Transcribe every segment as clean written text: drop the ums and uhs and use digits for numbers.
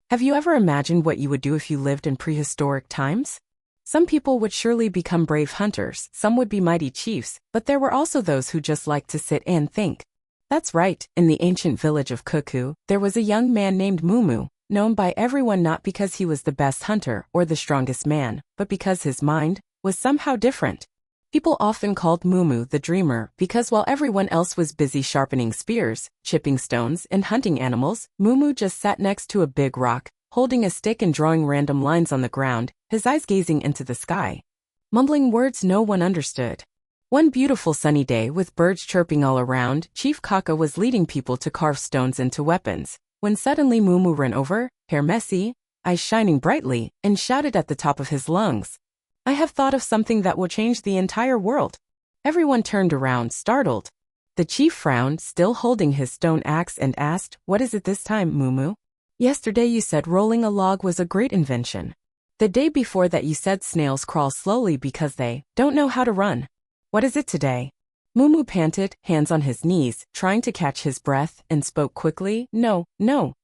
Have you ever imagined what you would do if you lived in prehistoric times? Some people would surely become brave hunters, some would be mighty chiefs, but there were also those who just liked to sit and think. That's right, in the ancient village of Kuku, there was a young man named Mumu, known by everyone not because he was the best hunter or the strongest man, but because his mind was somehow different. People often called Mumu the dreamer because while everyone else was busy sharpening spears, chipping stones, and hunting animals, Mumu just sat next to a big rock, holding a stick and drawing random lines on the ground, his eyes gazing into the sky, mumbling words no one understood. One beautiful sunny day with birds chirping all around, Chief Kaka was leading people to carve stones into weapons, when suddenly Mumu ran over, hair messy, eyes shining brightly, and shouted at the top of his lungs, "I have thought of something that will change the entire world." Everyone turned around, startled. The chief frowned, still holding his stone axe, and asked, "What is it this time, Mumu? Yesterday you said rolling a log was a great invention. The day before that you said snails crawl slowly because they don't know how to run. What is it today?" Mumu panted, hands on his knees, trying to catch his breath, and spoke quickly, No,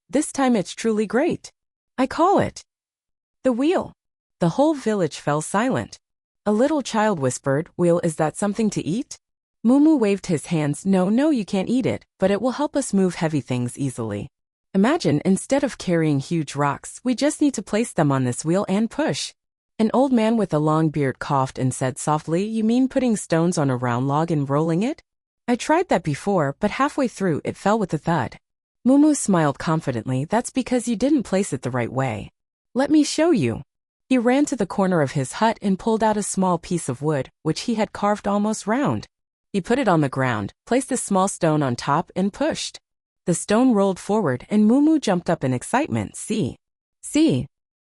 this time it's truly great. I call it the wheel." The whole village fell silent. A little child whispered, "Wheel, is that something to eat?" Mumu waved his hands, No, you can't eat it, but it will help us move heavy things easily. Imagine, instead of carrying huge rocks, we just need to place them on this wheel and push." An old man with a long beard coughed and said softly, "You mean putting stones on a round log and rolling it? I tried that before, but halfway through it fell with a thud." Mumu smiled confidently, "That's because you didn't place it the right way. Let me show you." He ran to the corner of his hut and pulled out a small piece of wood, which he had carved almost round. He put it on the ground, placed a small stone on top, and pushed. The stone rolled forward, and Mumu jumped up in excitement. See,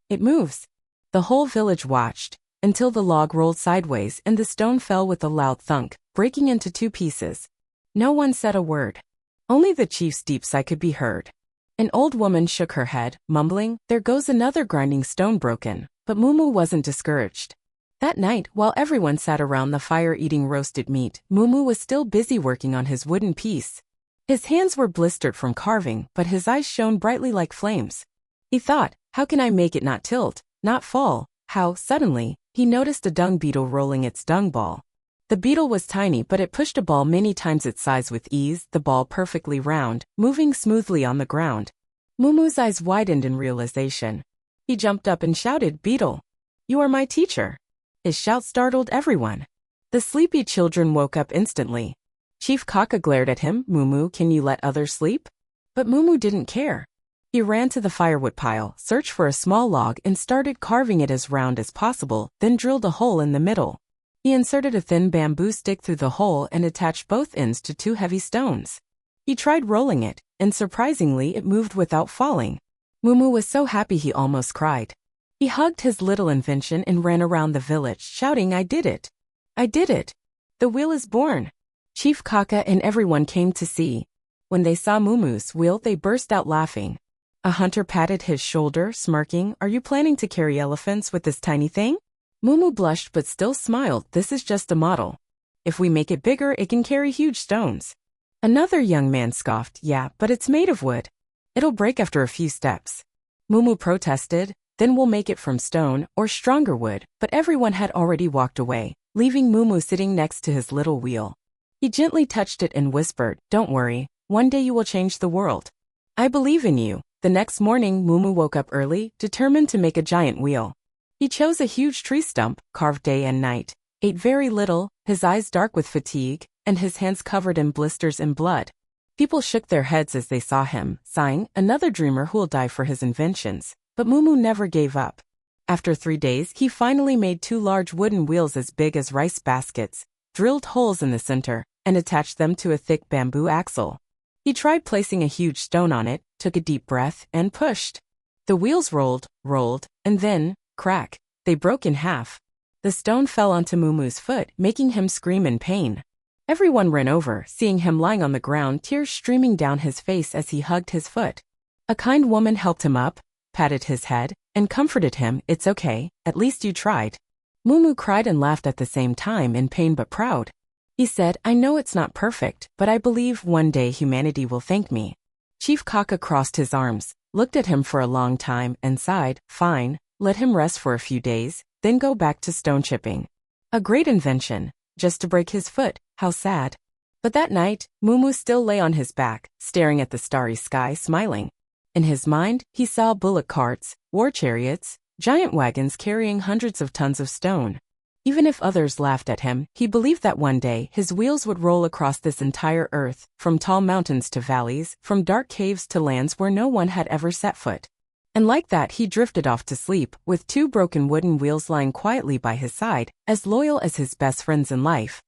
it moves." The whole village watched, until the log rolled sideways and the stone fell with a loud thunk, breaking into two pieces. No one said a word. Only the chief's deep sigh could be heard. An old woman shook her head, mumbling, "There goes another grinding stone broken." But Mumu wasn't discouraged. That night, while everyone sat around the fire eating roasted meat, Mumu was still busy working on his wooden piece. His hands were blistered from carving, but his eyes shone brightly like flames. He thought, "How can I make it not tilt, not fall?" How, suddenly, he noticed a dung beetle rolling its dung ball. The beetle was tiny, but it pushed a ball many times its size with ease, the ball perfectly round, moving smoothly on the ground. Mumu's eyes widened in realization. He jumped up and shouted, "Beetle, you are my teacher." His shout startled everyone. The sleepy children woke up instantly. Chief Kaka glared at him, "Mumu, can you let others sleep?" But Mumu didn't care. He ran to the firewood pile, searched for a small log, and started carving it as round as possible, then drilled a hole in the middle. He inserted a thin bamboo stick through the hole and attached both ends to two heavy stones. He tried rolling it, and surprisingly it moved without falling. Mumu was so happy he almost cried. He hugged his little invention and ran around the village, shouting, "I did it! I did it! The wheel is born!" Chief Kaka and everyone came to see. When they saw Mumu's wheel, they burst out laughing. A hunter patted his shoulder, smirking, "Are you planning to carry elephants with this tiny thing?" Mumu blushed but still smiled, "This is just a model. If we make it bigger, it can carry huge stones." Another young man scoffed, "Yeah, but it's made of wood. It'll break after a few steps." Mumu protested, "Then we'll make it from stone or stronger wood," but everyone had already walked away, leaving Mumu sitting next to his little wheel. He gently touched it and whispered, "Don't worry, one day you will change the world. I believe in you." The next morning, Mumu woke up early, determined to make a giant wheel. He chose a huge tree stump, carved day and night, ate very little, his eyes dark with fatigue, and his hands covered in blisters and blood. People shook their heads as they saw him, sighing, "Another dreamer who'll die for his inventions." But Mumu never gave up. After 3 days, he finally made 2 large wooden wheels as big as rice baskets, drilled holes in the center, and attached them to a thick bamboo axle. He tried placing a huge stone on it, took a deep breath, and pushed. The wheels rolled, and then, crack, they broke in half. The stone fell onto Mumu's foot, making him scream in pain. Everyone ran over, seeing him lying on the ground, tears streaming down his face as he hugged his foot. A kind woman helped him up, patted his head, and comforted him, "It's okay, at least you tried." Mumu cried and laughed at the same time, in pain but proud. He said, "I know it's not perfect, but I believe one day humanity will thank me." Chief Kaka crossed his arms, looked at him for a long time and sighed, fine, let him rest for a few days, then go back to stone chipping. A great invention, just to break his foot, how sad. But that night, Mumu still lay on his back, staring at the starry sky, smiling. In his mind, he saw bullock carts, war chariots, giant wagons carrying hundreds of tons of stone. Even if others laughed at him, he believed that one day his wheels would roll across this entire earth, from tall mountains to valleys, from dark caves to lands where no one had ever set foot. And like that he drifted off to sleep, with 2 broken wooden wheels lying quietly by his side, as loyal as his best friends in life.